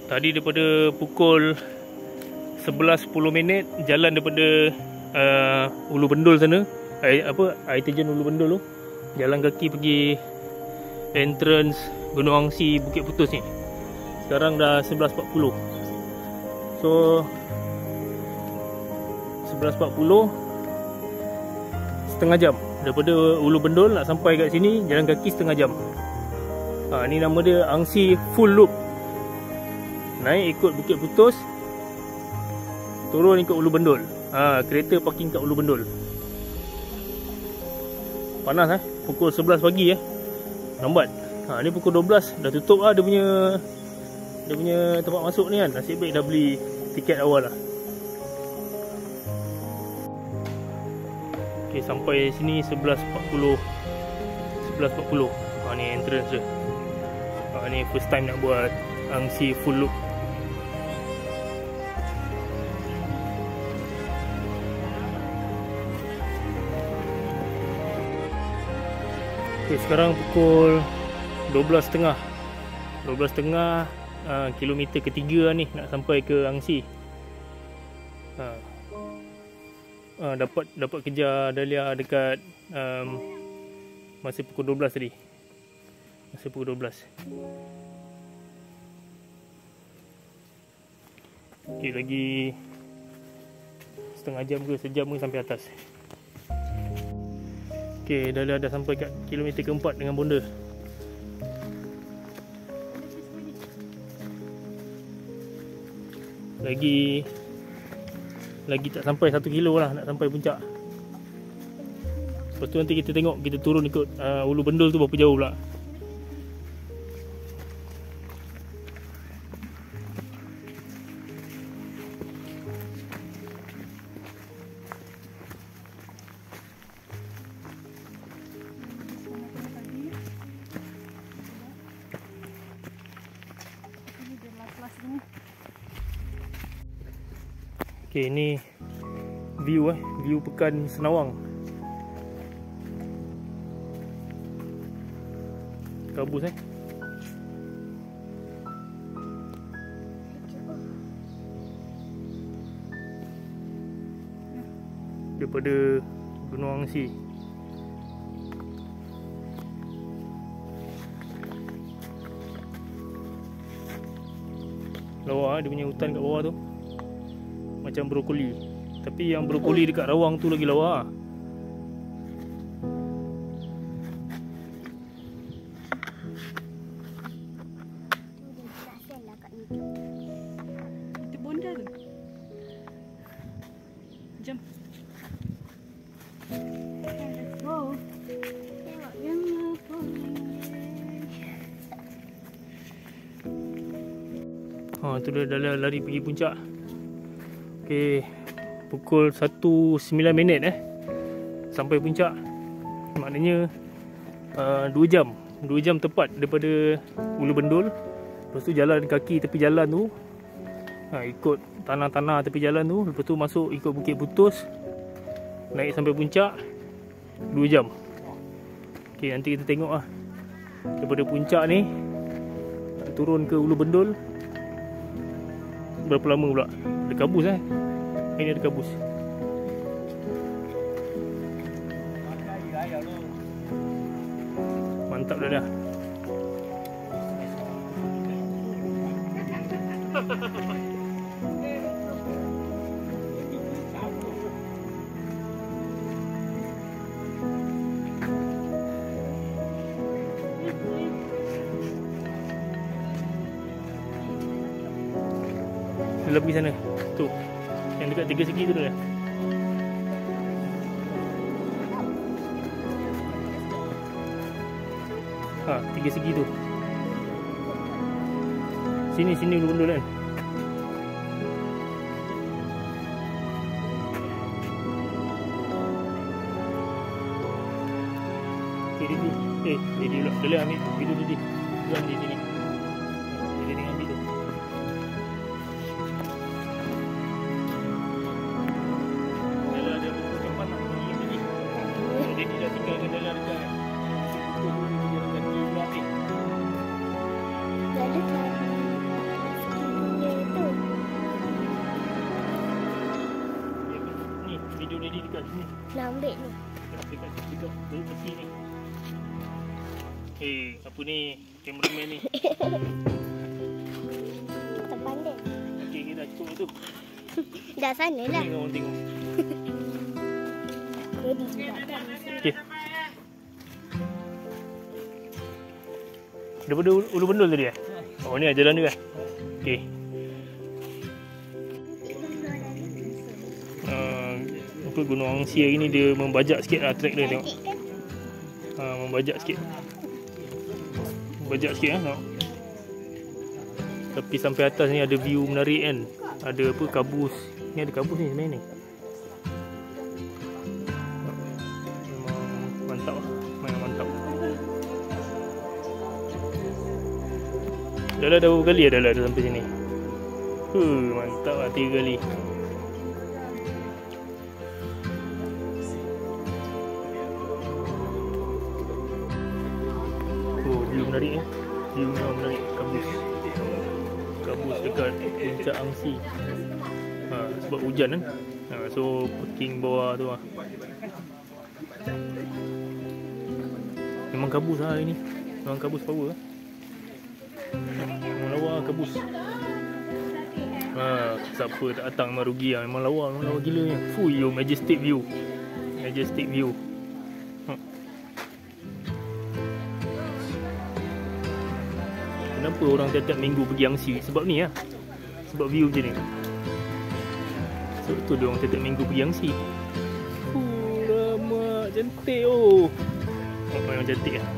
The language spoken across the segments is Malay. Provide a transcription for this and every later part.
Tadi daripada pukul 11.10 jalan daripada Ulu Bendul sana, air terjun Ulu Bendul tu, jalan kaki pergi entrance Gunung Angsi Bukit Putus ni. Sekarang dah 11.40. So 11.40, setengah jam daripada Ulu Bendul nak sampai kat sini, jalan kaki setengah jam. Ni nama dia Angsi Full Loop. Naik ikut Bukit Putus, turun ikut Ulu Bendul. Kereta parking kat Ulu Bendul. Panas pukul 11 pagi lambat. Ni pukul 12 dah tutup dia punya tempat masuk ni kan. Nasib baik dah beli tiket awal lah. Okay, sampai sini 11.40. Ni entrance dia. Ni first time nak buat Angsi Full Loop. Okay, sekarang pukul 12.30. 12.30, kilometer ketiga ni nak sampai ke Angsi. Dapat kejar Dahlia dekat masa pukul 12 tadi. Masa pukul 12. Okay, lagi setengah jam ke sejam ke sampai atas. Okay, dah sampai kat kilometer keempat dengan bonda. Lagi tak sampai 1 kilo lah nak sampai puncak. Lepas tu nanti kita tengok, kita turun ikut Ulu Bendul tu berapa jauh pula. Okay, ni view view Pekan Senawang. Kabus daripada Gunung Angsi. Lawa dia punya hutan kat bawah tu macam brokoli. Tapi yang brokoli dekat Rawang tu lagi lawa. Itu bonda tu. Jom. Let's go. Tengok jangan pun. Tu dah lari pergi puncak. Okay, pukul 1.09 sampai puncak. Maknanya 2 jam tepat daripada Ulu Bendul. Lepas tu jalan kaki tepi jalan tu, ikut tanah-tanah tepi jalan tu. Lepas tu masuk ikut Bukit Putus, naik sampai puncak 2 jam. Okay, nanti kita tengok daripada puncak ni turun ke Ulu Bendul berapa lama pula. Ada kabus ini ada kabus. Mantap dah. Dia pergi sana. Tu. Yang dekat 3 segi tu dah. Ha, 3 segi tu. Sini Ulu Bendul kan. Okay, dia pula. Dia ambil video tu dia. Tuan di sini. Dia tengok ambil tu. Jadi dah tinggal kendala dekat jalan kaki pula ni. berdiri dekat sini. Nak ambil ni. Dekat besi ni. Apa ni? Cameraman ni. Terpandai. Okey, kita dah cukup tu. Dah sana lah. Ni orang tengok. Jadi juga. Okey. Daripada Ulu Bendul tadi Oh, ni jalan dia. Okey. Apa Gunung Angsi hari ni dia membajak sikit lah track dia tengok. Membajak sikit. Membajak sikit tengok. Tapi sampai atas ni ada view menarik kan. Ada apa kabus. Ni ada kabus ni sebenarnya ni. Memang mantap lah. Memang mantap. Dah berapa kali dah sampai sini. Mantap lah 3 kali. View menarik ni. View memang menarik. Kabus dekat puncak Angsi. Sebab hujan kan. So parking bawah tu lah. Memang kabus lah hari ni. Memang kabus power lah. Memang lawa kabus. Siapa tak datang memang rugi lah. Memang lawa gila ni. Fuh, majestic view. Majestic view. Kenapa orang tiap-tiap minggu pergi Angsi? Sebab ni lah. Sebab view macam ni. Sebab tu dia orang tiap-tiap minggu pergi Angsi. Lama cantik memang cantik lah.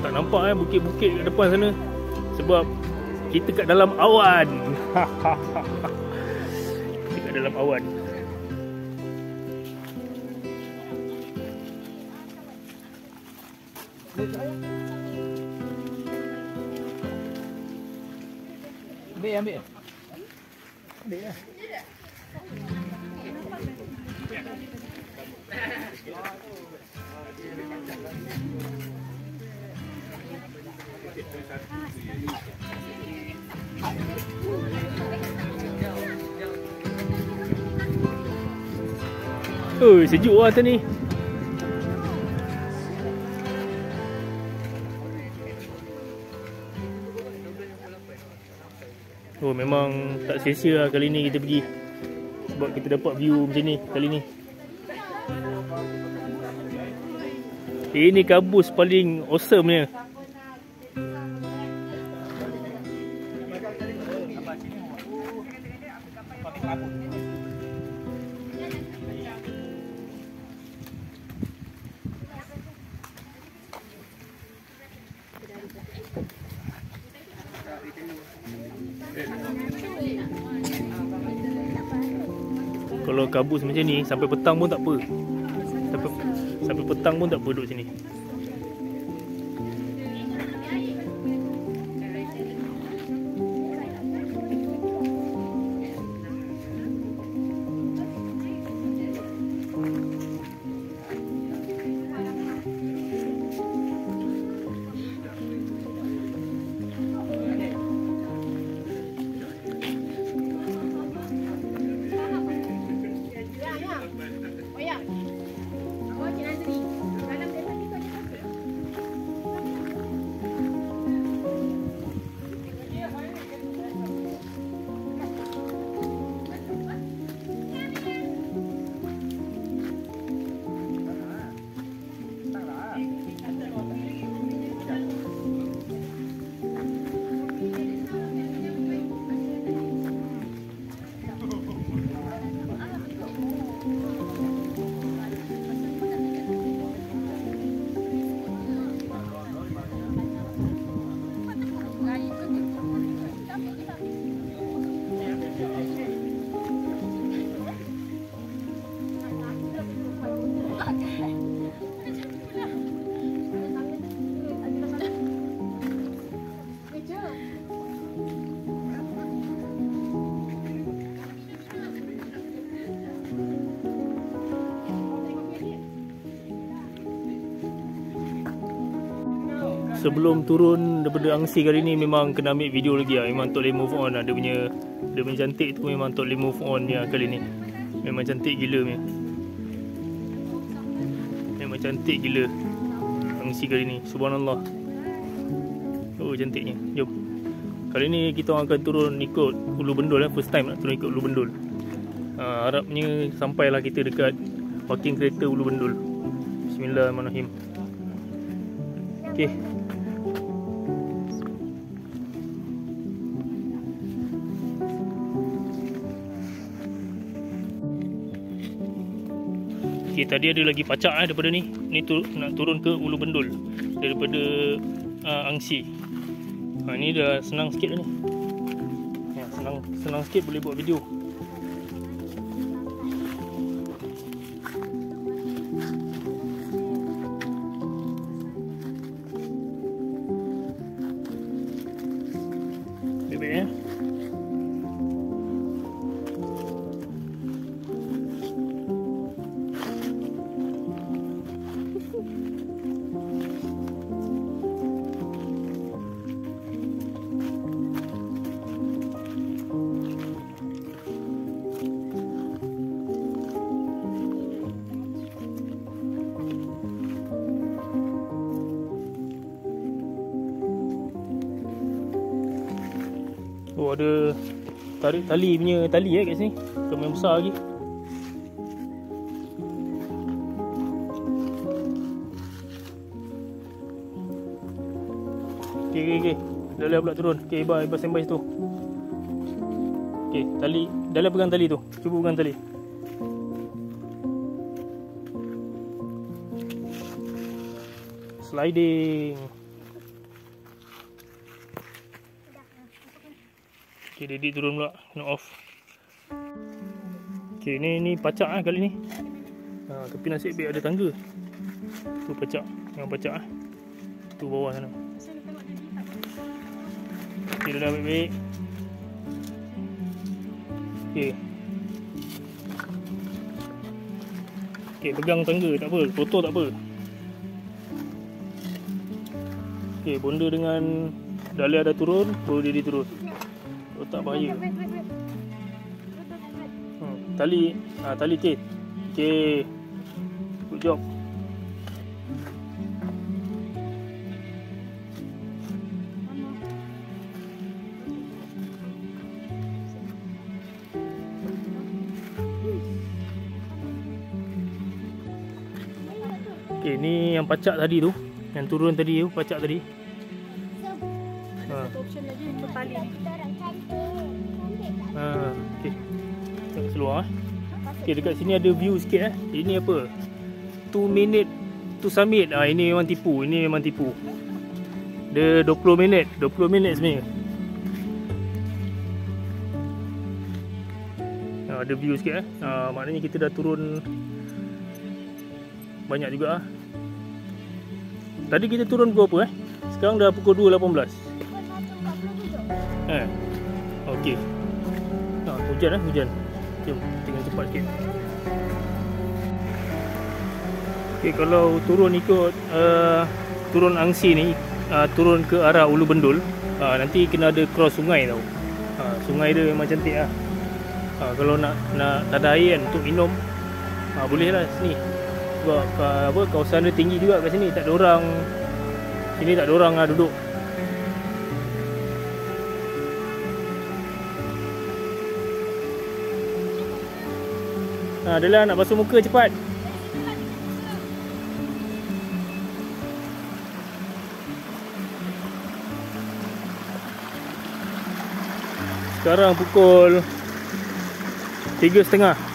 Tak nampak bukit-bukit kat depan sana. Sebab kita kat dalam awan. Kita kat dalam awan. Ambil. Ambil lah. Sejuk lah atas ni. Memang tak sia-sia lah kali ni kita pergi. Sebab kita dapat view macam ni kali ni. Ini kabus paling awesome nya. Kalau kabus macam ni sampai petang pun tak apa. Sampai petang pun tak apa duduk sini. sebelum turun daripada Angsi kali ni memang kena ambil video lagi lah. Memang tak boleh move on lah. Dia punya cantik tu memang tak boleh move on ya kali ni. Memang cantik gila punya. Memang cantik gila Angsi kali ni. Subhanallah. Oh cantiknya. Jom. Kali ni kita orang akan turun ikut Ulu Bendul first time nak turun ikut Ulu Bendul. Harapnya sampailah kita dekat parking kereta Ulu Bendul. Bismillahirrahmanirrahim. Okey. Okey, tadi ada lagi pacak daripada ni. Ni nak turun ke Ulu Bendul daripada Angsi. Ni dah senang sikit dah ni. Ya, senang sikit boleh buat video. Baik-baik ya. Oh, ada tarik tali punya tali kat sini. Kami yang besar lagi. Okey. Dah boleh pula turun. Okey, Iba standby situ. Okey, tali. Dah pegang tali tu. Cuba pegang tali. Sliding. Okay, Daddy turun pula. Kena off. Okay, ni pacak kali ni. Tapi nasib baik ada tangga. Tu pacak. Yang pacak tu bawah sana. Okay, dah baik-baik. Okay. Okay, pegang tangga tak apa. Kotor tak apa. Okay, bonda dengan Dahlia dah turun. Baru dia turun. Tak bahaya. Tali okey. Okey. Good job. Okey, ni yang pacak tadi tu. Yang turun tadi tu, pacak tadi. Satu option lagi untuk tali. Okey. Tengok seluar Okey, dekat sini ada view sikit Ini apa? 2 minute to summit. Ini memang tipu. Dia 20 minit sebenarnya. Ada view sikit maknanya kita dah turun banyak juga Tadi kita turun pukul apa Sekarang dah pukul 2.18. Okey. Hujan. Jom, tengok cepat sikit. Okey, kalau turun ikut turun Angsi ni, turun ke arah Ulu Bendul, nanti kena ada cross sungai tau. Sungai dia memang cantik kalau nak tak ada air kan untuk minum, boleh lah sini. Sebab kawasan dia tinggi juga kat sini, tak ada orang. Sini tak ada orang duduk. Adalah nak basuh muka cepat. Sekarang pukul 3.30.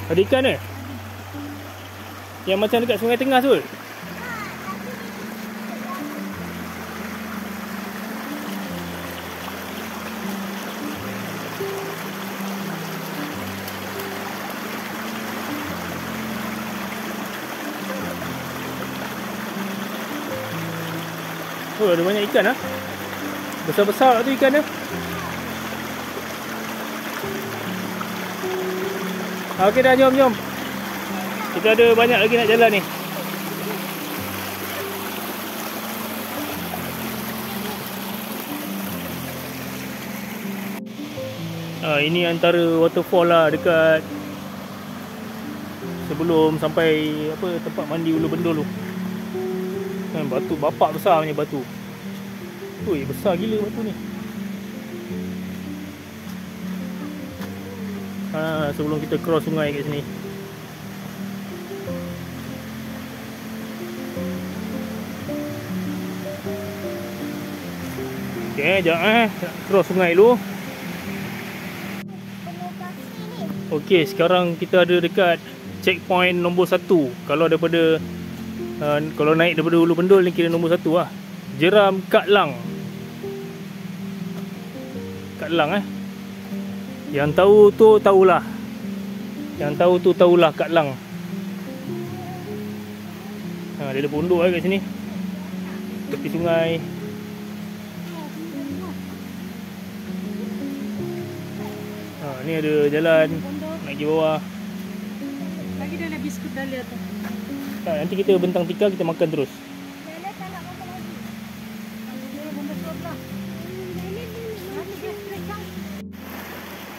Ada ikan yang macam dekat Sungai Tengah tu. Oh, ada banyak ikan lah. Besar-besar tu ikan dia. Okey dah, jom. Kita ada banyak lagi nak jalan ni. Ini antara waterfall lah dekat sebelum sampai apa tempat mandi Ulu Bendul tu. Kan batu bapak besar punya batu. Ui, besar gila batu ni. Sebelum kita cross sungai kat sini. Okey, jap cross sungai dulu. Okey, sekarang kita ada dekat checkpoint nombor 1. Kalau daripada kalau naik daripada Ulu Bendul ni kira nombor 1 lah. Jeram Kak Lang. Kak Lang Yang tahu tu tahulah. Yang tahu tu tahulah Kak Lang. Dia ada pondok kat sini. Tepi sungai. Ni ada jalan nak pergi bawah. Lagi dah nak biskut dahlia tu. Nanti kita bentang tikar, kita makan terus.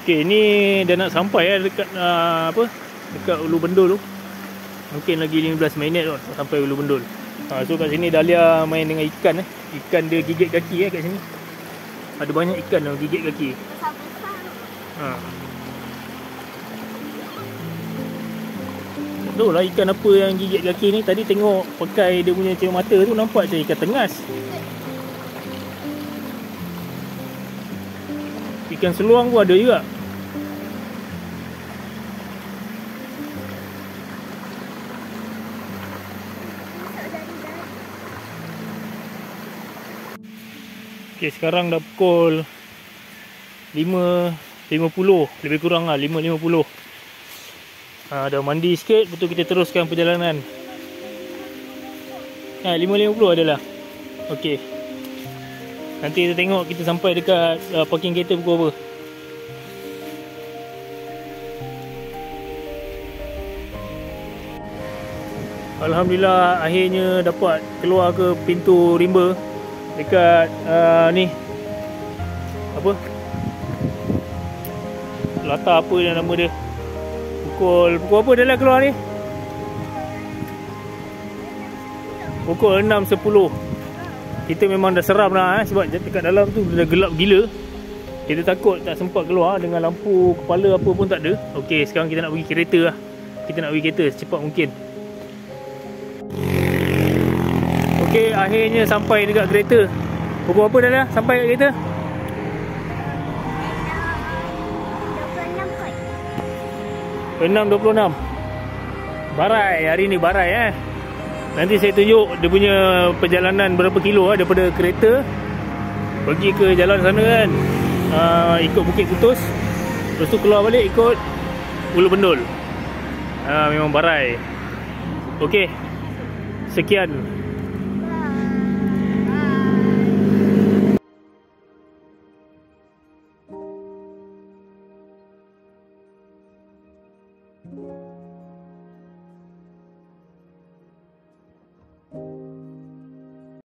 Okey, ni dah nak sampai dekat dekat Ulu Bendul tu. Mungkin lagi 15 minit tu sampai Ulu Bendul. So kat sini Dahlia main dengan ikan Ikan dia gigit kaki kat sini. Ada banyak ikan yang gigit kaki. Tak tahu lah ikan apa yang gigit kaki ni. Tadi tengok pakai dia punya cermin mata tu, nampak macam ikan tengas. Ikan seluang pun ada juga. Okay, sekarang dah pukul 5.50, lebih kurang lah 5.50. Dah mandi sikit, betul kita teruskan perjalanan. 5.50 adalah. Okey. Nanti kita tengok kita sampai dekat parking kereta pukul apa. Alhamdulillah akhirnya dapat keluar ke pintu rimba dekat ni apa? Latar apa yang nama dia? Pukul apa dah lah keluar ni? Pukul 6.10. Kita memang dah seram lah sebab dekat dalam tu dah gelap gila. Kita takut tak sempat keluar dengan lampu kepala apa pun tak ada. Okey, sekarang kita nak pergi kereta lah. Kita nak pergi kereta secepat mungkin. Okey, akhirnya sampai dekat kereta. Pukul apa dah lah sampai kat kereta? 6.26. Barai, hari ni barai Nanti saya tunjuk dia punya perjalanan berapa kilo daripada kereta pergi ke jalan sana kan. Ikut Bukit Putus. Lepas tu keluar balik ikut Ulu Bendul. Memang barai. Okey. Sekian